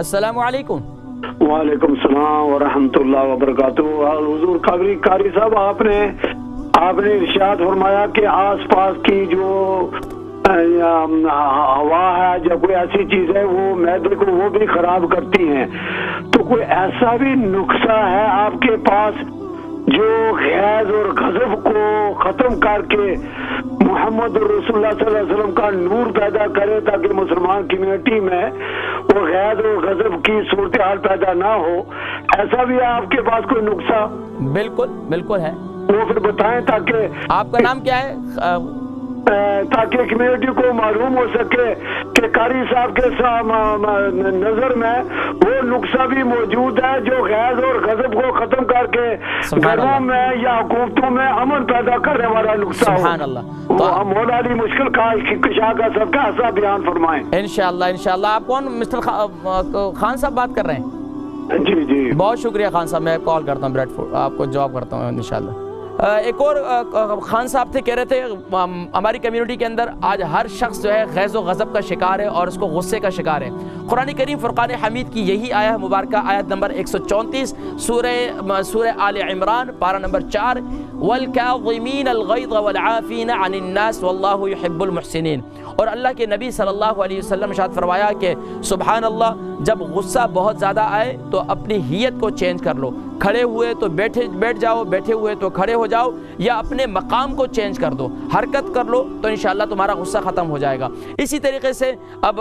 السلام علیکم۔ وعلیکم السلام ورحمۃ اللہ وبرکاتہ۔ حضور قاری صاحب، آپ نے ارشاد فرمایا کہ آس پاس کی جو ہوا ہے یا کوئی ایسی چیز ہے وہ معدے کو وہ بھی خراب کرتی ہیں، تو کوئی ایسا بھی نسخہ ہے آپ کے پاس جو غیظ اور غضب کو ختم کر کے محمد رسول اللہ صلی اللہ علیہ وسلم کا نور پیدا کرے تاکہ مسلمان کمیونٹی میں وہ غیظ اور غضب کی صورتحال پیدا نہ ہو؟ ایسا بھی ہے آپ کے پاس کوئی نسخہ؟ بالکل بالکل ہے، وہ پھر بتائیں تاکہ آپ کا نام کیا ہے؟ تاکہ کمیونٹی کو معلوم ہو سکے کہ قاری صاحب کے نظر میں وہ نسخہ بھی موجود ہے جو غیظ اور غضب کو ختم کر کے گھروں میں یا حکومتوں میں امن پیدا کرنے والا نسخہ ہو۔ سبحان اللہ۔ تو مولا علی مشکل کشا کا سب کا ایسا بیان فرمائیں انشاءاللہ۔ آپ کون مسٹر خان صاحب بات کر رہے ہیں؟ جی جی، بہت شکریہ خان صاحب، میں کال کرتا ہوں بریڈ فوڈ، آپ کو جواب کرتا ہوں انشاءاللہ۔ ایک اور خان صاحب تھے، کہہ رہے تھے ہماری کمیونٹی کے اندر آج ہر شخص جو ہے غیظ و غضب کا شکار ہے اور اس کو غصے کا شکار ہے۔ قرآن کریم فرقان حمید کی یہی آیت مبارکہ، آیت نمبر 134 سورہ آل عمران پارہ نمبر 4، وَالْكَاظِمِينَ الْغَيْظَ وَالْعَافِينَ عَنِ النَّاسِ وَاللَّهُ يُحِبُّ الْمُحْسِنِينَ۔ اور اللہ کے نبی صلی اللہ علیہ وسلم ارشاد فرمایا کہ سبحان اللہ، جب غصہ بہت زیادہ آئے تو اپنی ہیت کو چینج کر لو، کھڑے ہوئے تو بیٹھ جاؤ، بیٹھے ہوئے تو کھڑے ہو جاؤ، یا اپنے مقام کو چینج کر دو، حرکت کر لو، تو انشاءاللہ تمہارا غصہ ختم ہو جائے گا۔ اسی طریقے سے اب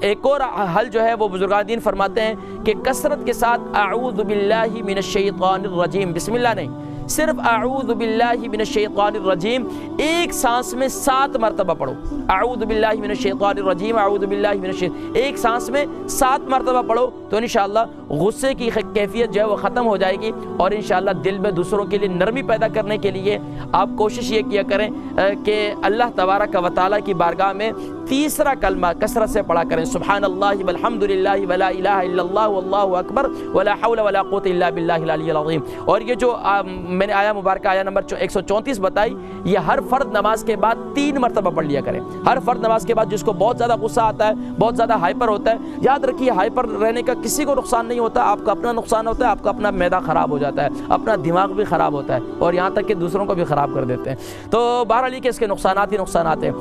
ایک اور حل جو ہے وہ بزرگان دین فرماتے ہیں کہ کثرت کے ساتھ اعوذ باللہ من الشیطان الرجیم، بسم اللہ نہیں، صرف اعوذ باللہ من الشیطان الرجیم ایک سانس میں 7 مرتبہ پڑھو۔ اعوذ باللہ من الشیطان الرجیم، اعوذ باللہ من الشیطان، ایک سانس میں 7 مرتبہ پڑھو تو انشاءاللہ غصے کی کیفیت جو ہے وہ ختم ہو جائے گی، اور انشاءاللہ دل میں دوسروں کے لیے نرمی پیدا کرنے کے لیے آپ کوشش یہ کیا کریں کہ اللہ تبارک و تعالیٰ کی بارگاہ میں تیسرا کلمہ کثرت سے پڑھا کریں، سبحان اللہ والحمد للہ ولا الہ الا اللہ واللہ اکبر ولا حول ولا قوت الا باللہ العلی العظیم۔ اور یہ جو میں نے آیا مبارکہ آیا نمبر 134 بتائی، یہ ہر فرض نماز کے بعد 3 مرتبہ پڑھ لیا کریں۔ ہر فرض نماز کے بعد جس کو بہت زیادہ غصہ آتا ہے، بہت زیادہ ہائپر ہوتا ہے، یاد رکھیے ہائپر رہنے کا کسی کو نقصان نہیں ہوتا، آپ کا اپنا نقصان ہوتا ہے، آپ کا اپنا معدہ خراب ہو جاتا ہے، اپنا دماغ بھی خراب ہوتا ہے، اور یہاں تک کہ دوسروں کو بھی خراب کر دیتے ہیں۔ تو بہرحال کہ اس کے نقصانات ہی نقصانات ہیں۔